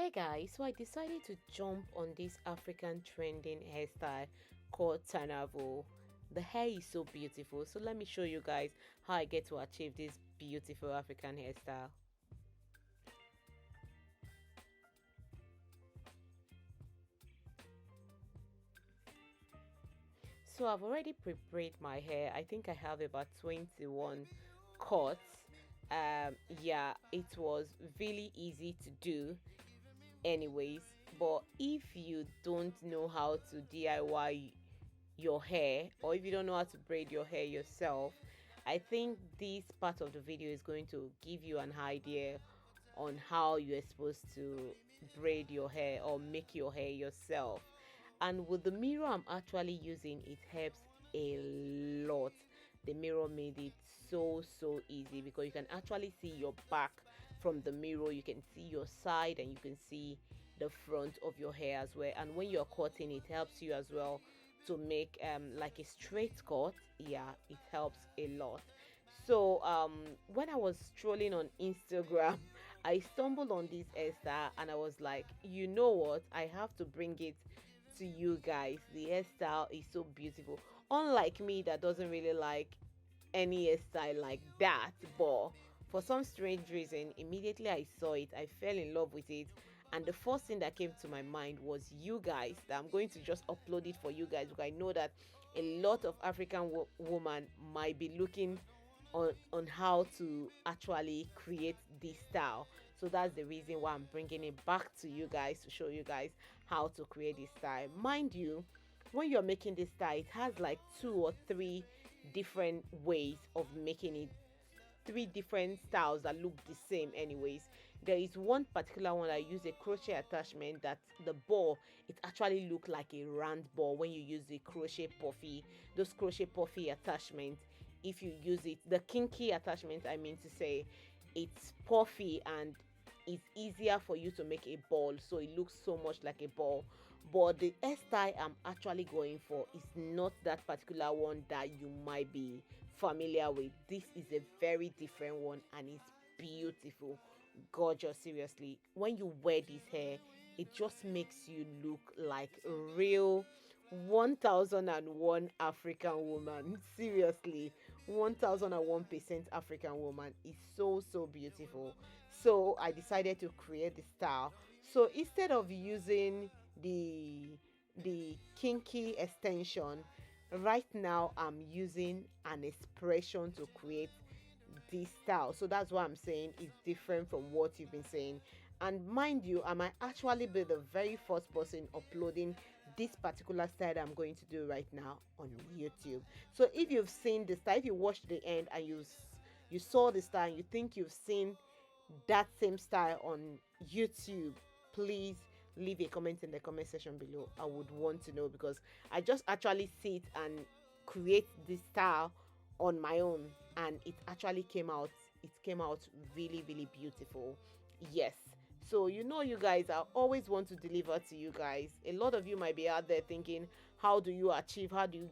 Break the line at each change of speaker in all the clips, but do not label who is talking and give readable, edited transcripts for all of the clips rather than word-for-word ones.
Hi guys, so I decided to jump on this African trending hairstyle called Tanavoho. The hair is so beautiful, so let me show you guys how I get to achieve this beautiful African hairstyle. So I've already pre-braided my hair. I think I have about 21 cuts. Yeah, it was really easy to do anyways, but if you don't know how to DIY your hair, or if you don't know how to braid your hair yourself, I think this part of the video is going to give you an idea on how you're supposed to braid your hair or make your hair yourself. And with the mirror I'm actually using, it helps a lot. The mirror made it so easy because you can actually see your back from the mirror, you can see your side, and you can see the front of your hair as well. And when you're cutting, it helps you as well to make like a straight cut. Yeah, it helps a lot. So when I was strolling on Instagram, I stumbled on this hairstyle and I was like, you know what, I have to bring it to you guys. The hairstyle is so beautiful, unlike me that doesn't really like any hairstyle like that, but for some strange reason, immediately I saw it, I fell in love with it. And the first thing that came to my mind was you guys, that I'm going to just upload it for you guys, because I know that a lot of African women might be looking on how to actually create this style. So that's the reason why I'm bringing it back to you guys, to show you guys how to create this style. Mind you, when you're making this style, it has like 2 or 3 different ways of making it, 3 different styles that look the same anyways. There is one particular one I use a crochet attachment that the ball, it actually look like a round ball when you use the crochet puffy, those crochet puffy attachments. If you use it, the kinky attachment, I mean to say, it's puffy and it's easier for you to make a ball, so it looks so much like a ball. But the hairstyle I'm actually going for is not that particular one that you might be familiar with. This is a very different one and it's beautiful, gorgeous. Seriously, when you wear this hair, it just makes you look like a real 1001 African woman. Seriously, 1001% African woman is so beautiful. So I decided to create the style. So instead of using the kinky extension, right now I'm using an Xpression to create this style. So that's why I'm saying it's different from what you've been saying. And mind you, I might actually be the very first person uploading this particular style that I'm going to do right now on YouTube. So if you've seen the style, if you watched the end and you saw the style and you think you've seen that same style on YouTube, please leave a comment in the comment section below. I would want to know, because I just actually sit and create this style on my own and it actually came out really beautiful. Yes. So you guys, I always want to deliver to you guys. A lot of you might be out there thinking, how do you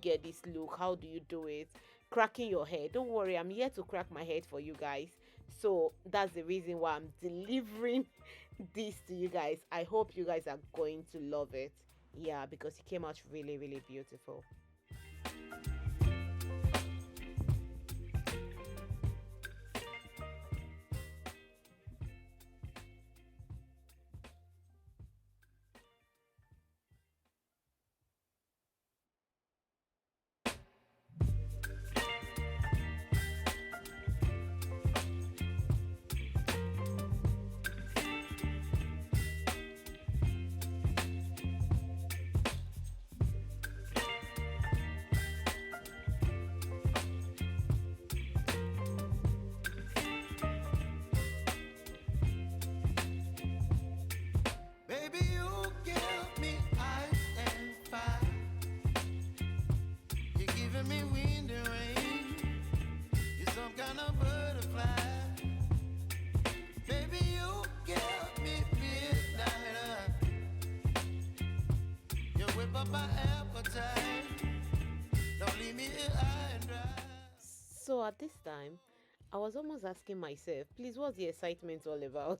get this look, how do you do it, cracking your head. Don't worry, I'm here to crack my head for you guys. So that's the reason why I'm delivering this to you guys. I hope you guys are going to love it. Yeah, because it came out really beautiful. So at this time, I was almost asking myself, please, what's the excitement all about?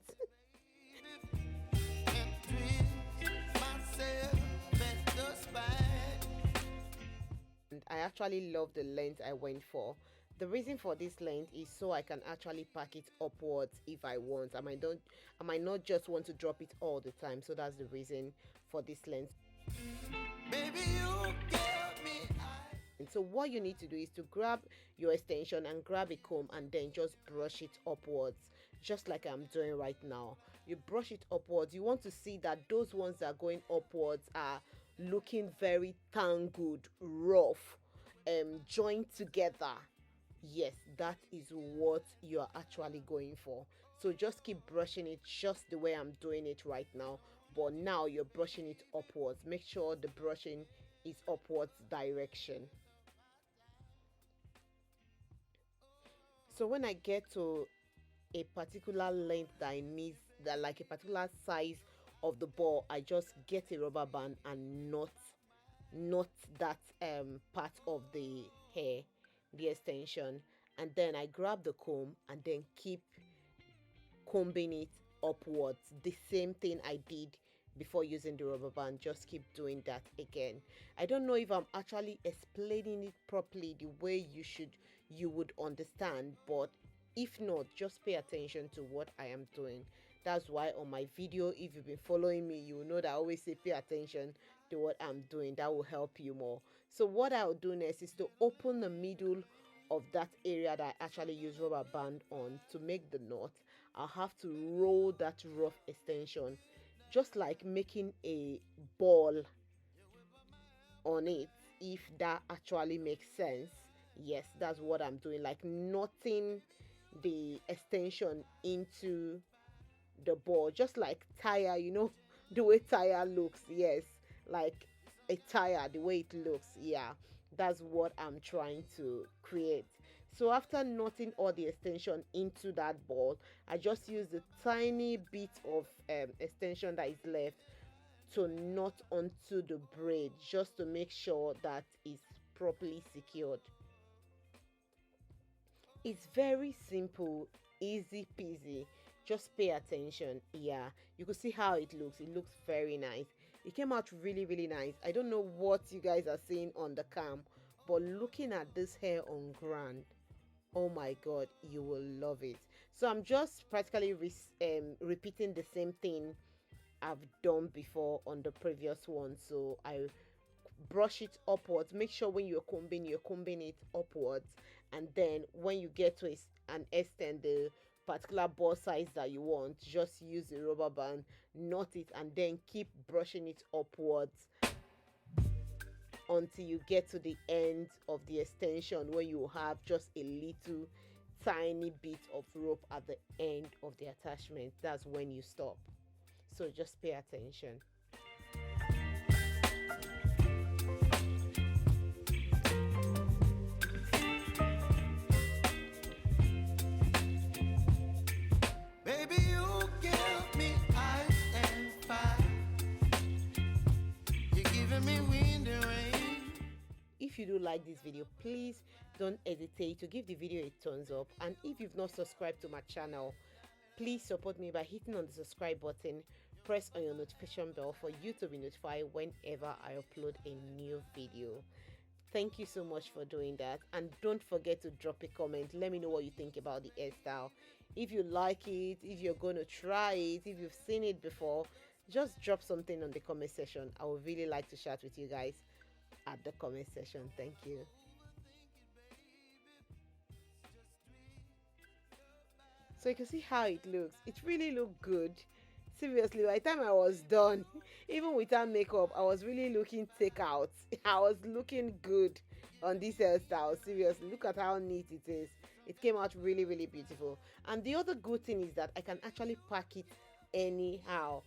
actually love the length I went for. The reason for this length is so I can actually pack it upwards if I want. I might not just want to drop it all the time. So that's the reason for this length. Baby, you give me. And so what you need to do is to grab your extension and grab a comb and then just brush it upwards, just like I'm doing right now. You brush it upwards. You want to see that those ones that are going upwards are looking very tangled, rough, joined together. Yes, that is what you are actually going for. So just keep brushing it just the way I'm doing it right now, but now you're brushing it upwards. Make sure the brushing is upwards direction. So when I get to a particular length that I need, that like a particular size of the ball, I just get a rubber band and knot that part of the hair, the extension, and then I grab the comb and then keep combing it upwards. The same thing I did before using the rubber band, just keep doing that again. I don't know if I'm actually explaining it properly the way you would understand, but if not, just pay attention to what I am doing. That's why on my video, if you've been following me, you will know that I always say pay attention to what I'm doing. That will help you more. So what I'll do next is to open the middle of that area that I actually use rubber band on to make the knot. I'll have to roll that rough extension, just like making a ball on it, if that actually makes sense. Yes, that's what I'm doing, like knotting the extension into the ball, just like tire, the way tire looks. Yes, like a tire, the way it looks. Yeah, that's what I'm trying to create. So after knotting all the extension into that ball, I just use the tiny bit of extension that is left to knot onto the braid, just to make sure that it's properly secured. It's very simple, easy peasy. Just pay attention. Yeah, you can see how it looks. It looks very nice. It came out really, really nice. I don't know what you guys are seeing on the cam, but looking at this hair on ground, oh my god, you will love it. So I'm just practically repeating the same thing I've done before on the previous one. So I brush it upwards. Make sure when you're combing it upwards, and then when you get to an extent, the particular ball size that you want, just use the rubber band, knot it, and then keep brushing it upwards until you get to the end of the extension, where you have just a little tiny bit of rope at the end of the attachment. That's when you stop. So just pay attention. Baby, you give me ice and fire. You're giving me wind and rain. If you do like this video, please don't hesitate to give the video a thumbs up. And if you've not subscribed to my channel, please support me by hitting on the subscribe button. Press on your notification bell for you to be notified whenever I upload a new video. Thank you so much for doing that, and don't forget to drop a comment. Let me know what you think about the hairstyle. If you like it, if you're going to try it, if you've seen it before, just drop something on the comment section. I would really like to chat with you guys at the comment section. Thank you. So you can see how it looks. It really looked good. Seriously, by the time I was done, even without makeup, I was really looking take out. I was looking good on this hairstyle. Seriously, look at how neat it is. It came out really, really beautiful. And the other good thing is that I can actually pack it anyhow,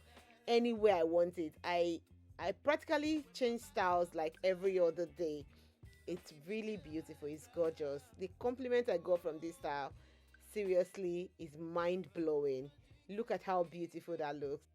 anywhere I want it. I practically change styles like every other day. It's really beautiful. It's gorgeous. The compliment I got from this style, seriously, is mind-blowing. Look at how beautiful that looks.